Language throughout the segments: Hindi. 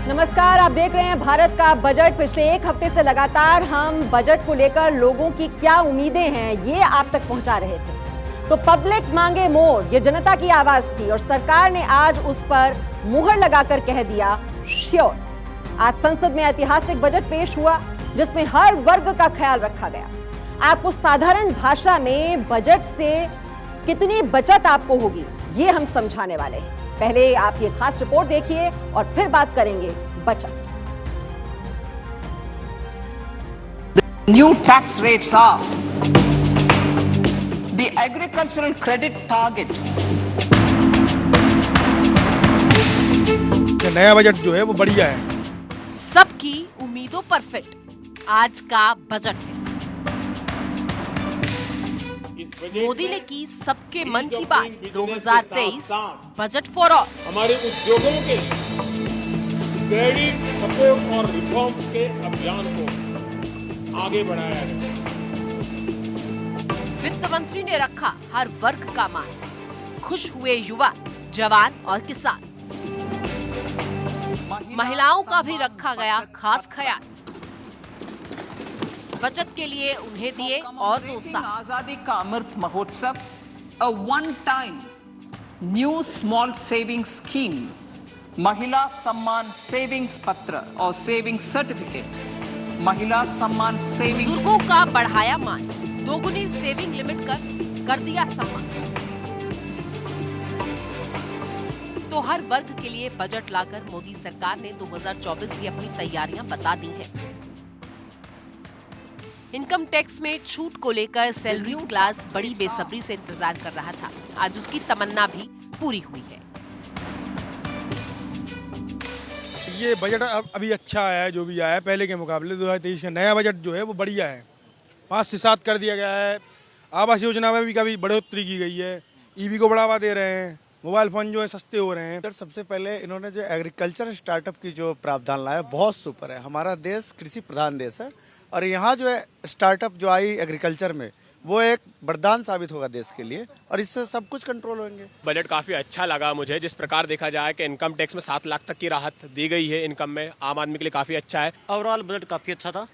नमस्कार, आप देख रहे हैं भारत का बजट। पिछले एक हफ्ते से लगातार हम बजट को लेकर लोगों की क्या उम्मीदें हैं ये आप तक पहुंचा रहे थे। तो पब्लिक मांगे मोर, ये जनता की आवाज थी और सरकार ने आज उस पर मुहर लगाकर कह दिया श्योर। आज संसद में ऐतिहासिक बजट पेश हुआ जिसमें हर वर्ग का ख्याल रखा गया। आपको साधारण भाषा में बजट से कितनी बचत आपको होगी ये हम समझाने वाले हैं। पहले आप ये खास रिपोर्ट देखिए और फिर बात करेंगे बचत। New tax rates are the agricultural credit target. नया बजट जो है वो बढ़िया है। सबकी उम्मीदों पर फिट आज का बजट है। मोदी ने की सबके मन की बात। 2023 बजट फॉर ऑल। हमारे उद्योगों के क्रेडिट सपोर्ट और रिफॉर्म के अभियान को आगे बढ़ाया है। वित्त मंत्री ने रखा हर वर्ग का मान। खुश हुए युवा, जवान और किसान। महिलाओं का भी रखा गया खास ख्याल। बचत के लिए उन्हें दिए और 2 साल। आजादी का Amrit Mahotsav, a one-time new small savings scheme, महिला सम्मान सेविंग्स पत्र और सेविंग सर्टिफिकेट, महिला सम्मान सेविंग। बुजुर्गों का बढ़ाया मान, दोगुनी सेविंग लिमिट कर दिया सम्मान। तो हर वर्ग के लिए बजट लाकर मोदी सरकार ने 2024 की अपनी तैयारियां बता दी हैं। इनकम टैक्स में छूट को लेकर सैलरीड क्लास बड़ी बेसब्री से इंतजार कर रहा था। आज उसकी तमन्ना भी पूरी हुई है। ये बजट अभी अच्छा आया है, जो भी आया है पहले के मुकाबले 2023 का नया बजट जो है वो बढ़िया है। 5 से 7 कर दिया गया है। आवास योजना में भी काफ़ी बढ़ोतरी की गई है। ईवी को बढ़ावा दे रहे हैं। मोबाइल फोन जो है सस्ते हो रहे हैं। सर, सबसे पहले इन्होंने जो एग्रीकल्चर स्टार्टअप की जो प्रावधान लाया बहुत सुपर है। हमारा देश कृषि प्रधान देश है और यहाँ जो है स्टार्टअप जो आई एग्रीकल्चर में वो एक वरदान साबित होगा देश के लिए और इससे सब कुछ कंट्रोल होंगे। बजट काफ़ी अच्छा लगा मुझे। जिस प्रकार देखा जाए कि इनकम टैक्स में 7 लाख तक की राहत दी गई है इनकम में, आम आदमी के लिए काफ़ी अच्छा है। ओवरऑल बजट काफ़ी अच्छा था।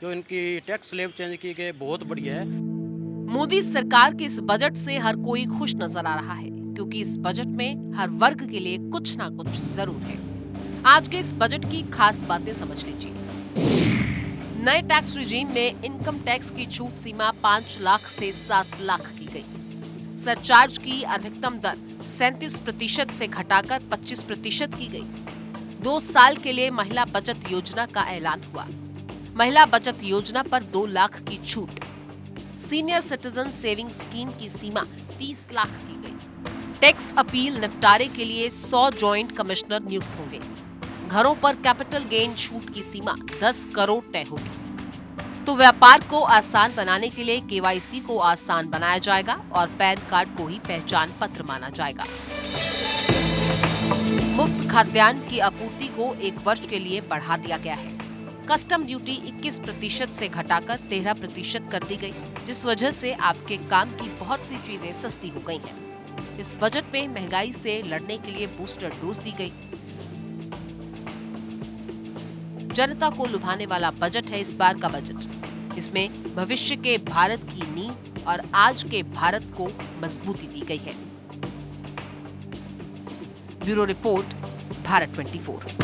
जो इनकी टैक्स स्लैब चेंज की गई बहुत बढ़िया है। मोदी सरकार के इस बजट से हर कोई खुश नजर आ रहा है क्योंकि इस बजट में हर वर्ग के लिए कुछ ना कुछ जरूर है। आज के इस बजट की खास बातें समझ लीजिए। नए टैक्स रिजीम में इनकम टैक्स की छूट सीमा 5 लाख से 7 लाख की गई। सरचार्ज की अधिकतम दर 37% से घटाकर 25% की गई। 2 साल के लिए महिला बचत योजना का ऐलान हुआ। महिला बचत योजना पर 2 लाख की छूट। सीनियर सिटीजन सेविंग स्कीम की सीमा 30 लाख की गई। टैक्स अपील निपटारे के लिए 100 जॉइंट कमिश्नर नियुक्त होंगे। घरों पर कैपिटल गेन छूट की सीमा 10 करोड़ तय होगी। तो व्यापार को आसान बनाने के लिए केवाईसी को आसान बनाया जाएगा और पैन कार्ड को ही पहचान पत्र माना जाएगा। मुफ्त खाद्यान्न की आपूर्ति को 1 वर्ष के लिए बढ़ा दिया गया है। कस्टम ड्यूटी 21% से घटाकर 13% कर दी गई, जिस वजह से आपके काम की बहुत सी चीजें सस्ती हो गई हैं। इस बजट में महंगाई से लड़ने के लिए बूस्टर डोज दी गई। जनता को लुभाने वाला बजट है इस बार का बजट। इसमें भविष्य के भारत की नींव और आज के भारत को मजबूती दी गई है। Bureau report, Bharat 24।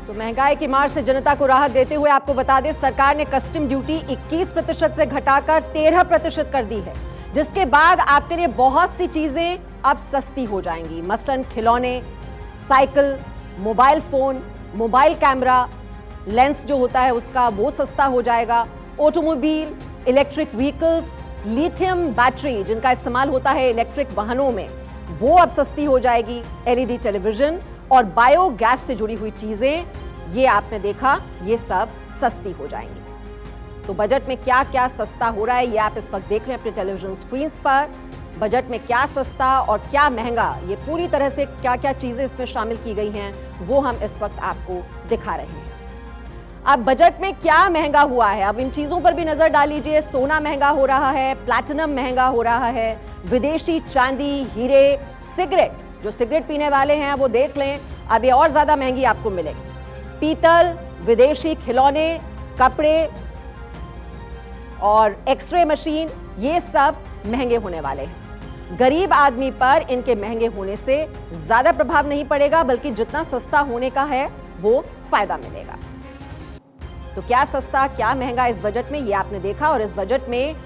तो महंगाई की मार से जनता को राहत देते हुए आपको बता दें, सरकार ने कस्टम ड्यूटी 21% से घटाकर 13% कर दी है, जिसके बाद आपके लिए बहुत सी चीजें अब सस्ती हो जाएंगी। मसलन खिलौने, cycle, mobile phone, mobile camera, lens जो होता है उसका वो सस्ता हो जाएगा। Automobile, electric vehicles, lithium battery जिनका इस्तेमाल होता है इलेक्ट्रिक वाहनों में, वो अब सस्ती हो जाएगी। एलईडी टेलीविजन और बायोगैस से जुड़ी हुई चीजें, ये आपने देखा, ये सब सस्ती हो जाएंगी। तो बजट में क्या क्या सस्ता हो रहा है ये आप इस वक्त देख रहे हैं अपने टेलीविजन स्क्रीन पर। बजट में क्या सस्ता और क्या महंगा, ये पूरी तरह से क्या क्या चीजें इसमें शामिल की गई हैं वो हम इस वक्त आपको दिखा रहे हैं। अब बजट में क्या महंगा हुआ है, अब इन चीजों पर भी नजर डाल लीजिए। सोना महंगा हो रहा है, प्लैटिनम महंगा हो रहा है, विदेशी चांदी, हीरे, सिगरेट, जो सिगरेट पीने वाले हैं वो देख लें, अब ये और ज्यादा महंगी आपको मिलेगी। पीतल, विदेशी खिलौने, कपड़े और एक्सरे मशीन, ये सब महंगे होने वाले हैं। गरीब आदमी पर इनके महंगे होने से ज्यादा प्रभाव नहीं पड़ेगा, बल्कि जितना सस्ता होने का है वो फायदा मिलेगा। तो क्या सस्ता क्या महंगा इस बजट में, ये आपने देखा। और इस बजट में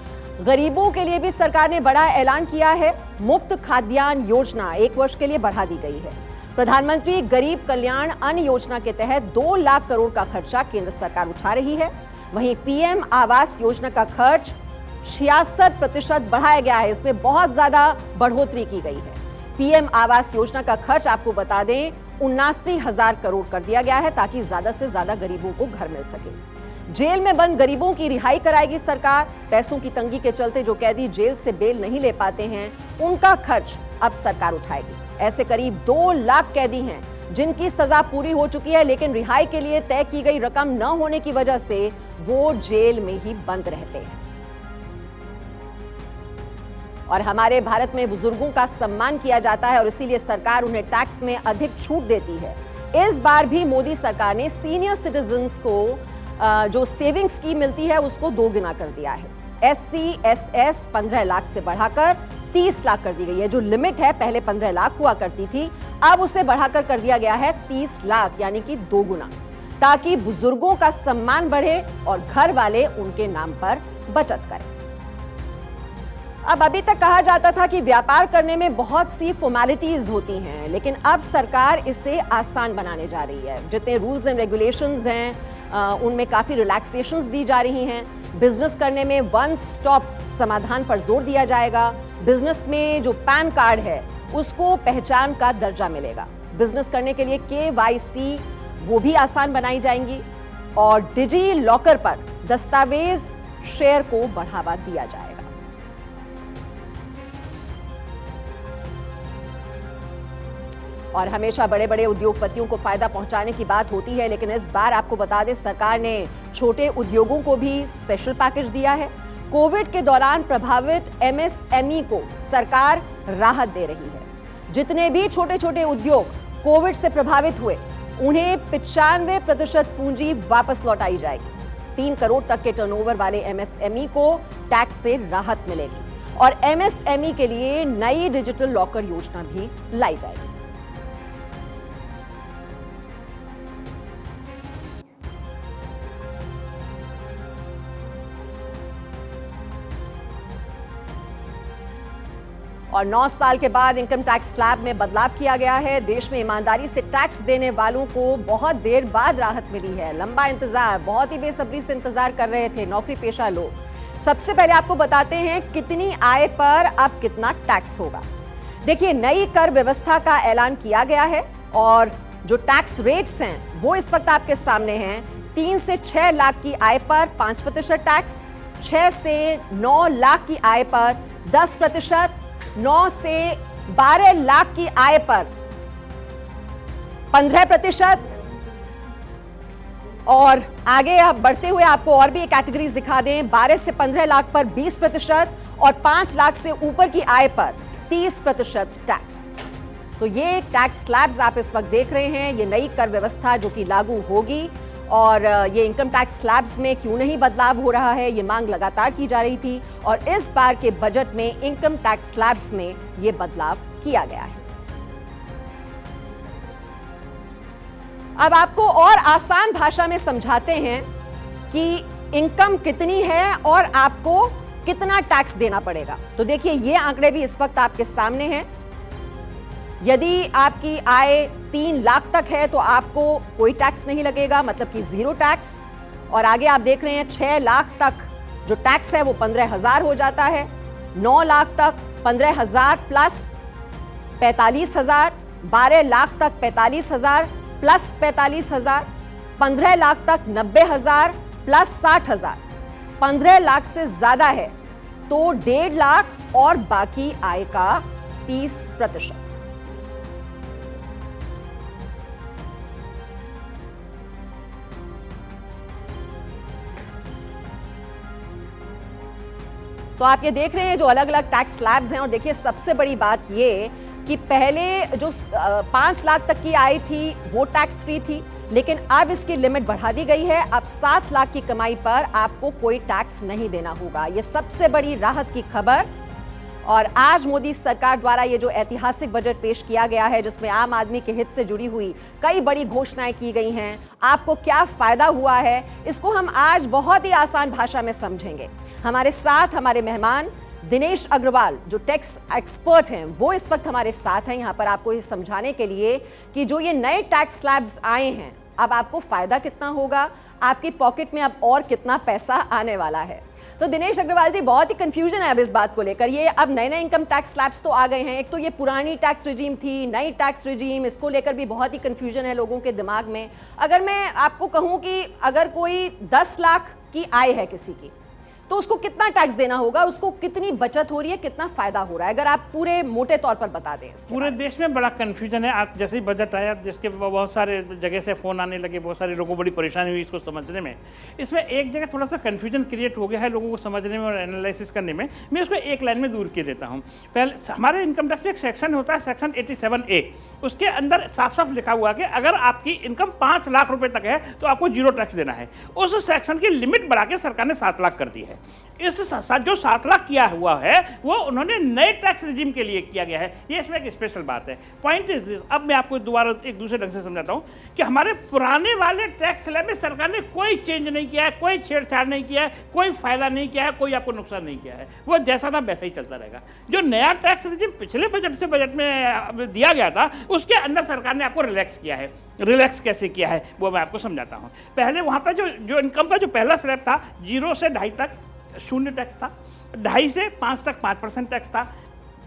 गरीबों के लिए भी सरकार ने बड़ा ऐलान किया है। मुफ्त खाद्यान्न योजना 1 वर्ष के लिए बढ़ा दी गई है। प्रधानमंत्री गरीब कल्याण अन्न योजना के तहत 2 लाख करोड़ का खर्चा केंद्र सरकार उठा रही है। वहीं पीएम आवास योजना का खर्च 66% बढ़ाया गया है। इसमें बहुत ज्यादा बढ़ोतरी की गई है। पीएम आवास योजना का खर्च आपको बता दें 79,000 करोड़ कर दिया गया है, ताकि ज्यादा से ज्यादा गरीबों को घर मिल सके। जेल में बंद गरीबों की रिहाई कराएगी सरकार। पैसों की तंगी के चलते जो कैदी जेल से बेल नहीं ले पाते हैं, उनका खर्च अब सरकार उठाएगी। ऐसे करीब 2 लाख कैदी हैं जिनकी सजा पूरी हो चुकी है, लेकिन रिहाई के लिए तय की गई रकम न होने की वजह से वो जेल में ही बंद रहते हैं। और हमारे भारत में बुजुर्गों का सम्मान किया जाता है और इसीलिए सरकार उन्हें टैक्स में अधिक छूट देती है। इस बार भी मोदी सरकार ने सीनियर सिटीजन्स को जो सेविंग स्कीम मिलती है उसको 2 गुना कर दिया है। SC/SS 15 लाख से बढ़ाकर 30 लाख कर दी गई है। जो लिमिट है पहले 15 लाख हुआ करती थी, अब उसे बढ़ाकर कर दिया गया है 30 लाख, यानी कि 2 गुना, ताकि बुजुर्गों का सम्मान बढ़े और घर वाले उनके नाम पर बचत करें। अब अभी तक कहा जाता था कि व्यापार करने में बहुत सी फॉर्मेलिटीज होती हैं, लेकिन अब सरकार इसे आसान बनाने जा रही है। जितने रूल्स एंड रेगुलेशंस हैं उनमें काफी रिलैक्सेशंस दी जा रही हैं। बिजनेस करने में 1 स्टॉप समाधान पर जोर दिया जाएगा। बिजनेस में जो पैन कार्ड है उसको पहचान का दर्जा मिलेगा। बिजनेस करने के लिए KYC वो भी आसान बनाई जाएंगी और डिजी लॉकर पर दस्तावेज शेयर को बढ़ावा दिया जाएगा। और हमेशा बड़े बड़े उद्योगपतियों को फायदा पहुंचाने की बात होती है, लेकिन इस बार आपको बता दें सरकार ने छोटे उद्योगों को भी स्पेशल पैकेज दिया है। कोविड के दौरान प्रभावित MSME को सरकार राहत दे रही है। जितने भी छोटे छोटे उद्योग कोविड से प्रभावित हुए उन्हें 95% पूंजी वापस लौटाई जाएगी। 3 करोड़ तक के टर्नओवर वाले MSME को टैक्स से राहत मिलेगी और MSME के लिए नई डिजिटल लॉकर योजना भी लाई जाएगी। और 9 साल के बाद इनकम टैक्स स्लैब में बदलाव किया गया है। देश में ईमानदारी से टैक्स देने वालों को बहुत देर बाद राहत मिली है। लंबा इंतजार, बहुत ही बेसब्री से इंतजार कर रहे थे नौकरी पेशा लोग। सबसे पहले आपको बताते हैं कितनी आय पर अब कितना टैक्स होगा। देखिए, नई कर व्यवस्था का ऐलान किया गया है और जो टैक्स रेट्स हैं वो इस वक्त आपके सामने हैं। 3 से 6 लाख की आय पर 5% टैक्स, 6 से 9 लाख की आय पर 10%, 9 से 12 लाख की आय पर 15%, और आगे अब बढ़ते हुए आपको और भी कैटेगरीज दिखा दें। 12 से 15 लाख पर 20% और 5 लाख से ऊपर की आय पर 30% टैक्स। तो ये टैक्स स्लैब्स आप इस वक्त देख रहे हैं। ये नई कर व्यवस्था जो कि लागू होगी, और ये इनकम टैक्स स्लैब्स में क्यों नहीं बदलाव हो रहा है, ये मांग लगातार की जा रही थी और इस बार के बजट में इनकम टैक्स स्लैब्स में ये बदलाव किया गया है। अब आपको और आसान भाषा में समझाते हैं कि इनकम कितनी है और आपको कितना टैक्स देना पड़ेगा। तो देखिए, ये आंकड़े भी इस वक्त आपके सामने हैं। यदि आपकी आय 3 लाख तक है तो आपको कोई टैक्स नहीं लगेगा, मतलब कि 0 टैक्स। और आगे आप देख रहे हैं 6 लाख तक जो टैक्स है वो 15,000 हो जाता है। 9 लाख तक 15,000 प्लस 45,000, 12 लाख तक 45,000 प्लस 45,000, 15 लाख तक 90,000 प्लस 60,000, 15 लाख से ज्यादा है तो 1.5 लाख और बाकी आय का 30%। तो आप ये देख रहे हैं जो अलग अलग टैक्स स्लैब्स हैं, और देखिए सबसे बड़ी बात ये कि पहले जो 5 लाख तक की आय थी वो टैक्स फ्री थी, लेकिन अब इसकी लिमिट बढ़ा दी गई है। अब 7 लाख की कमाई पर आपको कोई टैक्स नहीं देना होगा। ये सबसे बड़ी राहत की खबर। और आज मोदी सरकार द्वारा ये जो ऐतिहासिक बजट पेश किया गया है, जिसमें आम आदमी के हित से जुड़ी हुई कई बड़ी घोषणाएं की गई हैं, आपको क्या फायदा हुआ है, इसको हम आज बहुत ही आसान भाषा में समझेंगे। हमारे साथ हमारे मेहमान दिनेश अग्रवाल जो टैक्स एक्सपर्ट हैं, वो इस वक्त हमारे साथ हैं यहाँ पर आपको ये समझाने के लिए कि जो ये नए टैक्स स्लैब्स आए हैं, अब आपको फायदा कितना होगा, आपकी पॉकेट में अब और कितना पैसा आने वाला है। तो दिनेश अग्रवाल जी, बहुत ही कंफ्यूजन है अब इस बात को लेकर। ये अब नए नए इनकम टैक्स स्लैब्स तो आ गए हैं, एक तो ये पुरानी टैक्स रिजीम थी, नई टैक्स रिजीम, इसको लेकर भी बहुत ही कंफ्यूजन है लोगों के दिमाग में। अगर मैं आपको कहूं कि अगर कोई 10 लाख की आय है किसी की, तो उसको कितना टैक्स देना होगा, उसको कितनी बचत हो रही है, कितना फायदा हो रहा है, अगर आप पूरे मोटे तौर पर बता दें। पूरे देश में बड़ा कन्फ्यूजन है। आज जैसे ही बजट आया, जिसके बहुत सारे जगह से फ़ोन आने लगे, बहुत सारे लोगों को बड़ी परेशानी हुई इसको समझने में। इसमें एक जगह थोड़ा सा कन्फ्यूजन क्रिएट हो गया है लोगों को समझने में और एनालिसिस करने में। मैं उसको एक लाइन में दूर किए देता हूँ। पहले हमारे इनकम टैक्स में एक सेक्शन होता है, सेक्शन 87A। उसके अंदर साफ साफ लिखा हुआ कि अगर आपकी इनकम 5 लाख रुपये तक है तो आपको 0 टैक्स देना है। उस सेक्शन की लिमिट बढ़ा के सरकार ने 7 लाख कर दी है। इस जो 7 लाख किया हुआ है वो उन्होंने नए टैक्स रिजीम के लिए किया गया है। ये इसमें एक स्पेशल बात है। पॉइंट इज दिस, अब मैं आपको दोबारा एक दूसरे ढंग से समझाता हूँ कि हमारे पुराने वाले टैक्स स्लैब में सरकार ने कोई चेंज नहीं किया है, कोई छेड़छाड़ नहीं किया है, कोई फायदा नहीं किया है, कोई आपको नुकसान नहीं किया है। वो जैसा था वैसा ही चलता रहेगा। जो नया टैक्स रिजीम पिछले बजट से बजट में दिया गया था, उसके अंदर सरकार ने आपको रिलैक्स किया है। रिलैक्स कैसे किया है वो मैं आपको समझाता हूँ। पहले वहाँ पर जो इनकम का जो पहला स्लैब था, 0 से 2.5 तक 0 टैक्स था, 2.5 से 5 तक 5% टैक्स था,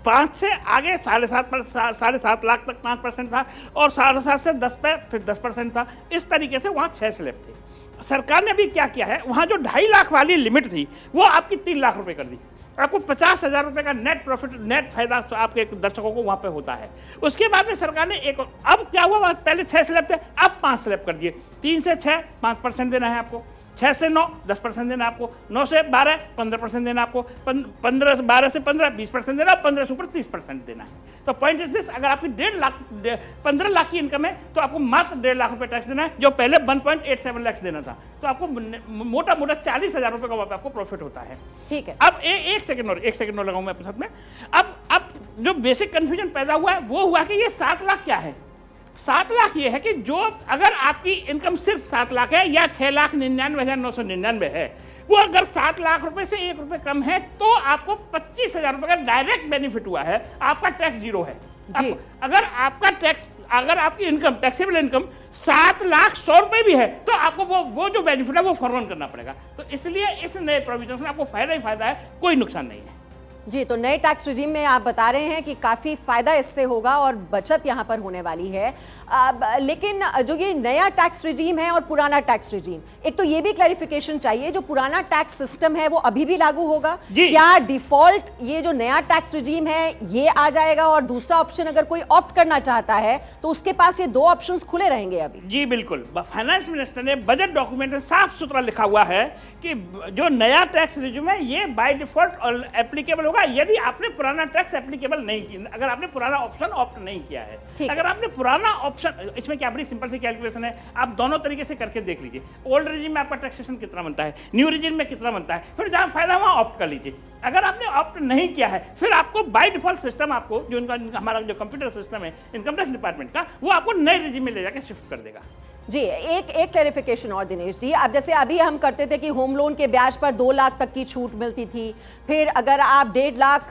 5 से आगे 7.5 लाख तक 5% था, और 7.5 से 10 पे फिर 10% था। इस तरीके से वहाँ 6 स्लैब थे। सरकार ने अभी क्या किया है, वहाँ जो 2.5 लाख वाली लिमिट थी वो आपकी 3 लाख रुपए कर दी। आपको 50,000 रुपये का नेट प्रॉफिट, नेट फायदा तो आपके दर्शकों को वहाँ पे होता है। उसके बाद में सरकार ने एक, अब क्या हुआ, पहले 6 स्लैब थे, अब 5 स्लैब कर दिए। 3 से 6 5% देना है आपको, 6 से 9 10% देना आपको, 9 से 12 15% देना आपको, 12 से 15 20% देना, 15 से ऊपर 30% देना है। तो पॉइंट इज दिस, अगर आपकी 15 लाख की इनकम है तो आपको मात्र 1.5 लाख रुपए टैक्स देना है, जो पहले 1.87 लाख देना था। तो आपको मोटा मोटा 40,000 रुपये का वहाँ पे आपको प्रॉफिट होता है। ठीक है। अब एक सेकंड और लगाऊं मैं अपने साथ में। अब जो बेसिक कंफ्यूजन पैदा हुआ है वो हुआ कि ये 7 लाख क्या है। 7 लाख ये है कि जो अगर आपकी इनकम सिर्फ 7 लाख है या 6,99,999 है, वो अगर 7 लाख रुपए से 1 रुपए कम है तो आपको 25,000 रुपए का डायरेक्ट बेनिफिट हुआ है। आपका टैक्स 0 है जी। अगर आपकी इनकम, टैक्सेबल इनकम 7,100,000 रुपए भी है तो आपको वो जो बेनिफिट है वो फॉरवर्ड करना पड़ेगा। तो इसलिए इस नए प्रोविजन में आपको फायदा ही फायदा है, कोई नुकसान नहीं है जी। तो नए टैक्स रिजीम में आप बता रहे हैं कि काफ़ी फ़ायदा इससे होगा और बचत यहाँ पर होने वाली है। लेकिन जो ये नया टैक्स रिजीम है और पुराना टैक्स रिजीम, एक तो ये भी क्लैरिफिकेशन चाहिए, जो पुराना टैक्स सिस्टम है वो अभी भी लागू होगा क्या? डिफॉल्ट ये जो नया टैक्स रिजीम है ये आ जाएगा, और दूसरा ऑप्शन अगर कोई ऑप्ट करना चाहता है तो उसके पास ये 2 ऑप्शंस खुले रहेंगे अभी? जी बिल्कुल। फाइनेंस मिनिस्टर ने बजट डॉक्यूमेंट में साफ सुथरा लिखा हुआ है कि जो नया टैक्स रिजीम है ये बाय डिफॉल्ट एप्लीकेबल होगा यदि आपने पुराना टैक्स एप्लीकेबल नहीं किया, अगर आपने पुराना ऑप्शन ऑप्ट नहीं किया है। अगर आपने पुराना ऑप्शन, इसमें क्या बड़ी सिंपल सी कैलकुलेशन है, आप दोनों तरीके से करके देख लीजिए। ओल्ड रिजीम में आपका टैक्सेशन कितना बनता है, न्यू रिजीम में कितना बनता है, फिर जहां फायदा वहां ऑप्ट कर लीजिए। अगर आपने ऑप्ट नहीं किया है फिर आपको बाय डिफॉल्ट सिस्टम, आपको जो हमारा जो कंप्यूटर सिस्टम है इनकम टैक्स डिपार्टमेंट का, वो आपको नए रिजीम में ले जाकर शिफ्ट कर देगा। जी, एक क्लैरिफिकेशन और दिनेश जी, अब जैसे अभी हम करते थे कि होम लोन के ब्याज पर 2 लाख तक की छूट मिलती थी, फिर अगर आप 1.5 लाख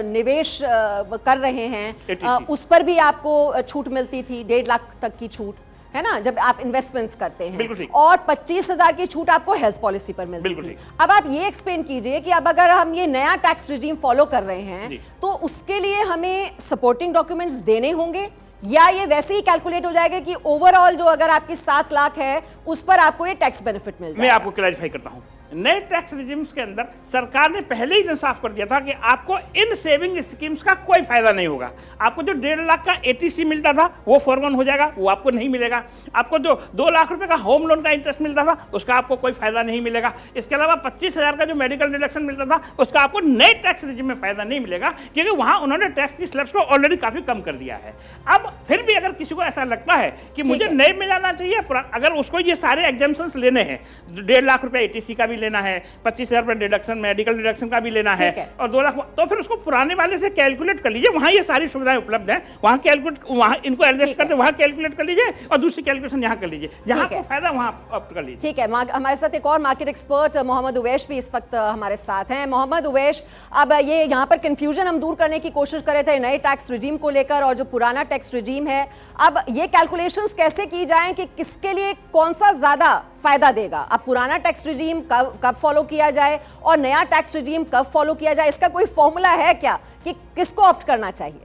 निवेश कर रहे हैं उस पर भी आपको छूट मिलती थी, 1.5 लाख तक की छूट, है ना, जब आप इन्वेस्टमेंट्स करते हैं, और 25,000 की छूट आपको हेल्थ पॉलिसी पर मिलती थी। अब आप ये एक्सप्लेन कीजिए कि अब अगर हम ये नया टैक्स रिजीम फॉलो कर रहे हैं तो उसके लिए हमें सपोर्टिंग डॉक्यूमेंट्स देने होंगे, या ये वैसे ही कैलकुलेट हो जाएगा कि ओवरऑल जो अगर आपकी 7 लाख है उस पर आपको ये टैक्स बेनिफिट मिल जाएगा? मैं आपको क्लैरिफाई करता हूं। नए टैक्स रिजिम्स के अंदर सरकार ने पहले ही साफ कर दिया था कि आपको इन सेविंग स्कीम्स का कोई फायदा नहीं होगा। आपको जो 1.5 लाख का ATC मिलता था वो फॉरगॉन हो जाएगा, वो आपको नहीं मिलेगा। आपको जो 2 लाख रुपए का होम लोन का इंटरेस्ट मिलता था उसका आपको कोई फायदा नहीं मिलेगा। इसके अलावा 25,000 का जो मेडिकल डिडक्शन मिलता था उसका आपको नए टैक्स रिजिम में फायदा नहीं मिलेगा, क्योंकि वहां उन्होंने टैक्स की स्लैब्स को ऑलरेडी काफी कम कर दिया है। अब फिर भी अगर किसी को ऐसा लगता है कि मुझे नए में जाना चाहिए, अगर उसको ये सारे एग्जाम्पशंस लेने हैं, 1.5 लाख रुपए ATC का भी लेना है, 25,000 रुपए डिडक्शन मेडिकल डिडक्शन का भी लेना है और 2 लाख, तो फिर उसको पुराने वाले से कैलकुलेट कर लीजिए। वहां ये सारी सुविधाएं उपलब्ध हैं, वहां कैलकुलेट, वहां इनको एडजस्ट करते वहां कैलकुलेट कर लीजिए और दूसरी कैलकुलेशन यहाँ कर लीजिए, जहां आपको फायदा वहां ऑप्ट कर लीजिए। ठीक है, हमारे साथ एक और मार्केट एक्सपर्ट मोहम्मद उवैश भी इस वक्त हमारे साथ हैं। मोहम्मद उवैश, अब ये यहाँ पर कंफ्यूजन हम दूर करने की कोशिश कर रहे थे नए टैक्स रिजीम को लेकर और जो पुराना टैक्स रिजीम है, अब ये कैलकुलेशंस कैसे की जाएं कि किसके लिए कौन सा ज्यादा फायदा देगा? अब पुराना टैक्स रिजीम कब फॉलो किया जाए और नया टैक्स रिजीम कब फॉलो किया जाए? इसका कोई फॉर्मूला है क्या कि किसको ऑप्ट करना चाहिए?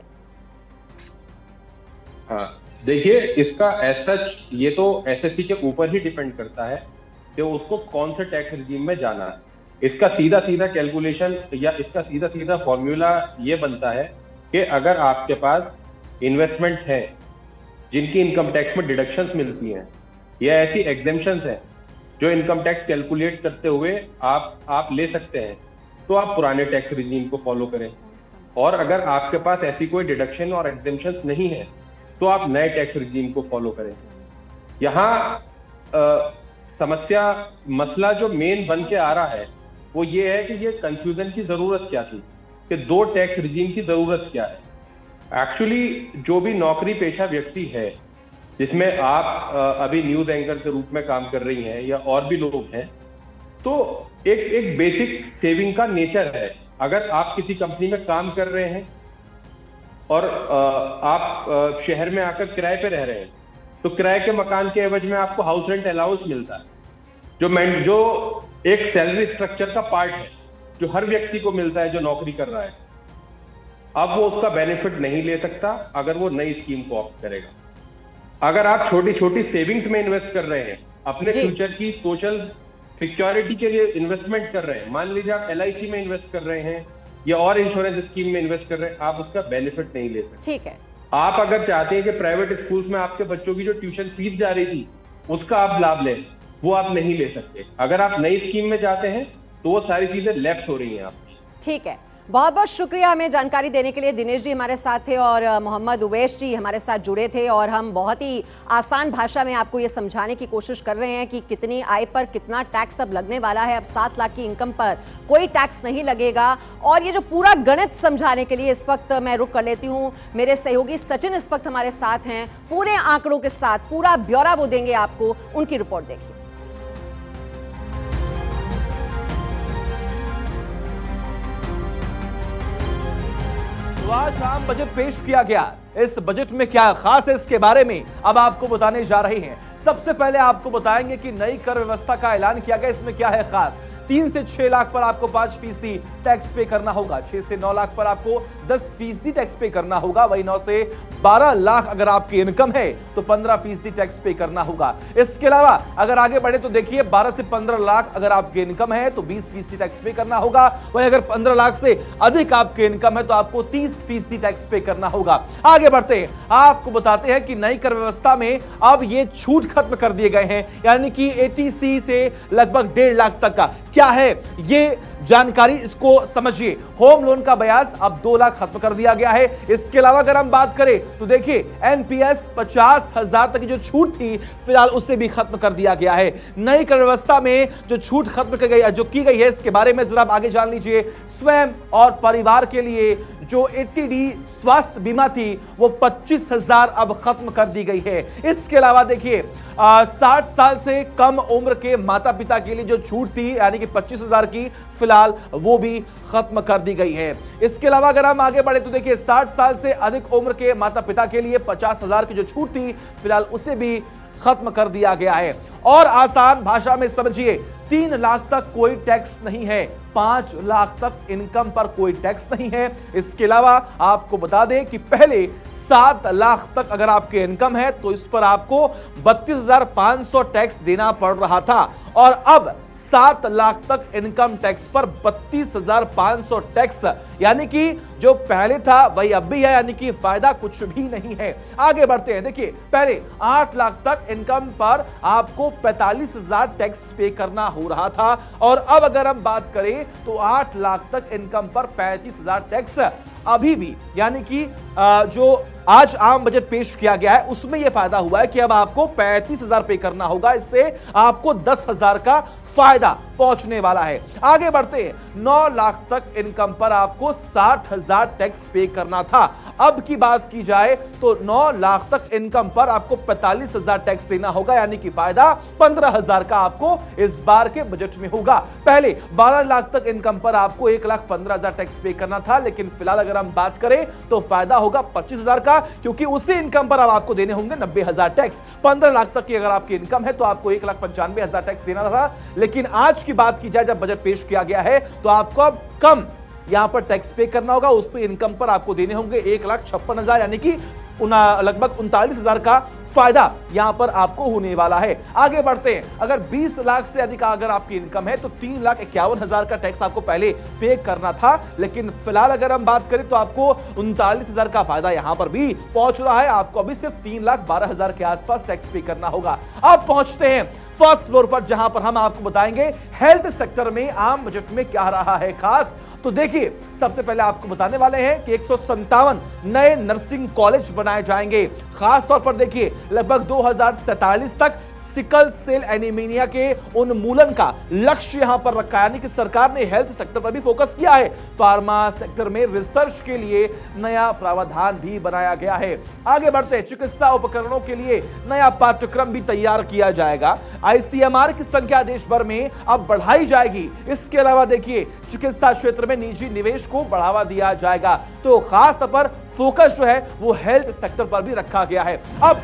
हाँ, देखिए, इसका एज सच ये तो एसएससी के ऊपर ही डिपेंड करता है कि उसको कौन से टैक्स रिजीम में जाना है। इसका सीधा सीधा कैलकुलेशन या इसका सीधा सीधा फॉर्मूला ये बनता है कि अगर आपके पास इन्वेस्टमेंट्स हैं जिनकी इनकम टैक्स में डिडक्शंस मिलती हैं या ऐसी एग्जेम्पशंस हैं जो इनकम टैक्स कैलकुलेट करते हुए आप ले सकते हैं, तो आप पुराने टैक्स रिजीम को फॉलो करें। और अगर आपके पास ऐसी कोई डिडक्शन और एग्जेम्पशंस नहीं है तो आप नए टैक्स रिजीम को फॉलो करें। यहाँ मसला जो मेन बन के आ रहा है वो ये है कि ये कंफ्यूजन की जरूरत क्या थी, कि 2 टैक्स रिजीम की जरूरत क्या है। एक्चुअली जो भी नौकरी पेशा व्यक्ति है, जिसमें आप अभी न्यूज एंकर के रूप में काम कर रही हैं या और भी लोग हैं, तो एक बेसिक सेविंग का नेचर है। अगर आप किसी कंपनी में काम कर रहे हैं और आप शहर में आकर किराए पे रह रहे हैं, तो किराए के मकान के एवज में आपको हाउस रेंट अलाउंस मिलता है, जो एक सैलरी स्ट्रक्चर का पार्ट है, जो हर व्यक्ति को मिलता है जो नौकरी कर रहा है। अब वो उसका बेनिफिट नहीं ले सकता अगर वो नई स्कीम को ऑप्ट करेगा। अगर आप छोटी छोटी सेविंग्स में इन्वेस्ट कर रहे हैं, अपने फ्यूचर की सोशल सिक्योरिटी के लिए इन्वेस्टमेंट कर रहे हैं, मान लीजिए आप LIC में इन्वेस्ट कर रहे हैं या और इंश्योरेंस स्कीम में इन्वेस्ट कर रहे हैं, आप उसका बेनिफिट नहीं ले सकते। ठीक है। आप अगर चाहते हैं कि प्राइवेट स्कूल्स में आपके बच्चों की जो ट्यूशन फीस जा रही थी उसका आप लाभ लें, वो आप नहीं ले सकते। अगर आप नई स्कीम में जाते हैं तो वो सारी चीजें लैप्स हो रही हैं आपकी। ठीक है, बहुत बहुत शुक्रिया हमें जानकारी देने के लिए। दिनेश जी हमारे साथ थे और मोहम्मद उवैश जी हमारे साथ जुड़े थे और हम बहुत ही आसान भाषा में आपको ये समझाने की कोशिश कर रहे हैं कि कितनी आय पर कितना टैक्स अब लगने वाला है। अब 7 लाख की इनकम पर कोई टैक्स नहीं लगेगा। और ये जो पूरा गणित समझाने के लिए इस वक्त मैं रुक कर लेती हूँ। मेरे सहयोगी सचिन इस वक्त हमारे साथ हैं, पूरे आंकड़ों के साथ पूरा ब्यौरा वो देंगे आपको। उनकी रिपोर्ट देखिए। तो आज आम बजट पेश किया गया। इस बजट में क्या खास है, इसके बारे में अब आपको बताने जा रहे हैं। सबसे पहले आपको बताएंगे कि नई कर व्यवस्था का ऐलान किया गया, इसमें क्या है खास। 3 से 6 लाख पर आपको 5% टैक्स पे करना होगा। 6 से 9 लाख पर आपको 10% टैक्स पे करना होगा। वही 9 से 12 लाख अगर आपकी इनकम है तो 15% टैक्स पे करना होगा। इसके अलावा अगर आगे बढ़े तो देखिए 12 से 15 लाख अगर आपकी इनकम है तो 20% टैक्स पे करना होगा। वही अगर 15 लाख से अधिक आपकी इनकम है तो आपको 30% टैक्स पे करना होगा। आगे बढ़ते हैं, आपको बताते हैं कि नई कर व्यवस्था में अब ये छूट खत्म कर दिए गए हैं, यानी कि ATC से लगभग 1.5 लाख तक का। क्या है ये जानकारी, इसको समझिए। होम लोन का ब्याज अब 2 लाख खत्म कर दिया गया है। इसके अलावा अगर हम बात करें तो देखिए NPS 50,000 तक की जो छूट थी फिलहाल उसे भी खत्म कर दिया गया है। नई कर व्यवस्था में जो छूट खत्म की गई है इसके बारे में जरा आप आगे जान लीजिए। स्वयं और परिवार के लिए जो 80D स्वास्थ्य बीमा थी वो 25,000 अब खत्म कर दी गई है। इसके अलावा देखिए 60 साल से कम उम्र के माता पिता के लिए जो छूट थी यानी कि 25,000 की फिलहाल वो भी खत्म कर दी गई है। इसके अलावा अगर हम आगे बढ़े तो देखिए 60 साल से अधिक उम्र के माता पिता के लिए 50,000 की जो छूट थी फिलहाल उसे भी खत्म कर दिया गया है। और आसान भाषा में समझिए 3 लाख तक कोई टैक्स नहीं है। 5 लाख तक इनकम पर कोई टैक्स नहीं है। इसके अलावा आपको बता दें कि पहले 7 लाख तक अगर आपकी इनकम है तो इस पर आपको 32,500 टैक्स देना पड़ रहा था, और अब 7 लाख तक इनकम टैक्स पर 32,500 टैक्स, यानी कि जो पहले था वही अब भी है, यानी कि फायदा कुछ भी नहीं है। आगे बढ़ते हैं। देखिए, पहले 8 लाख तक इनकम पर आपको 45,000 टैक्स पे करना हो रहा था, और अब अगर हम बात करें तो 8 लाख तक इनकम पर 35,000 टैक्स अभी भी, यानी कि जो आज आम बजट पेश किया गया है उसमें यह फायदा हुआ है कि अब आपको 35,000 पे करना होगा, इससे आपको 10,000 का फायदा पहुंचने वाला है। आगे बढ़ते हैं। 9 लाख तक इनकम पर आपको 60,000 टैक्स पे करना था, अब की बात की जाए तो 9 लाख तक इनकम पर आपको 45,000 टैक्स देना होगा, यानी कि फायदा 15,000 का आपको इस बार के बजट में होगा। पहले 12 लाख तक इनकम पर आपको 1,15,000 टैक्स पे करना था, लेकिन फिलहाल अगर हम बात करें तो फायदा होगा 25,000 का, क्योंकि उसी इनकम पर अब आपको देने होंगे 90,000 टैक्स। 15 लाख तक की अगर आपकी इनकम है तो आपको 1,95,000 टैक्स देना था, लेकिन आज की बात की जाए जब बजट पेश किया गया है तो आपको अब कम यहां पर टैक्स पे करना होगा, उससे इनकम पर आपको देने होंगे 1,56,000, यानी कि लगभग 39,000 का फायदा यहां पर आपको होने वाला है। आगे बढ़ते हैं। अगर 20 लाख से अधिक अगर आपकी इनकम है तो 3,51,000 का टैक्स आपको पहले पे करना था, लेकिन फिलहाल अगर हम बात करें तो आपको 39,000 का फायदा यहां पर भी पहुंच रहा है। आपको अभी सिर्फ 3,12,000 के आसपास टैक्स पे करना होगा। अब पहुंचते हैं फर्स्ट फ्लोर पर, जहां पर हम आपको बताएंगे हेल्थ सेक्टर में आम बजट में क्या रहा है खास। तो देखिए, सबसे पहले आपको बताने वाले हैं कि 157 नए नर्सिंग कॉलेज बनाए जाएंगे। खास तौर पर देखिए, लगभग 2047 तक सिकल सेल एनीमिया के उन्मूलन का लक्ष्य यहां पर रखा है, यानी कि सरकार ने हेल्थ सेक्टर पर भी फोकस किया है। फार्मा सेक्टर में रिसर्च के लिए नया प्रावधान भी बनाया गया है। आगे बढ़ते हैं। चिकित्सा उपकरणों के लिए नया पाठ्यक्रम भी तैयार किया जाएगा। आईसीएमआर की संख्या देश भर में अब बढ़ाई जाएगी। इसके अलावा देखिए, चिकित्सा क्षेत्र में निजी निवेश को बढ़ावा दिया जाएगा। तो खास तौर पर फोकस जो है वो हेल्थ सेक्टर पर भी रखा गया है। अब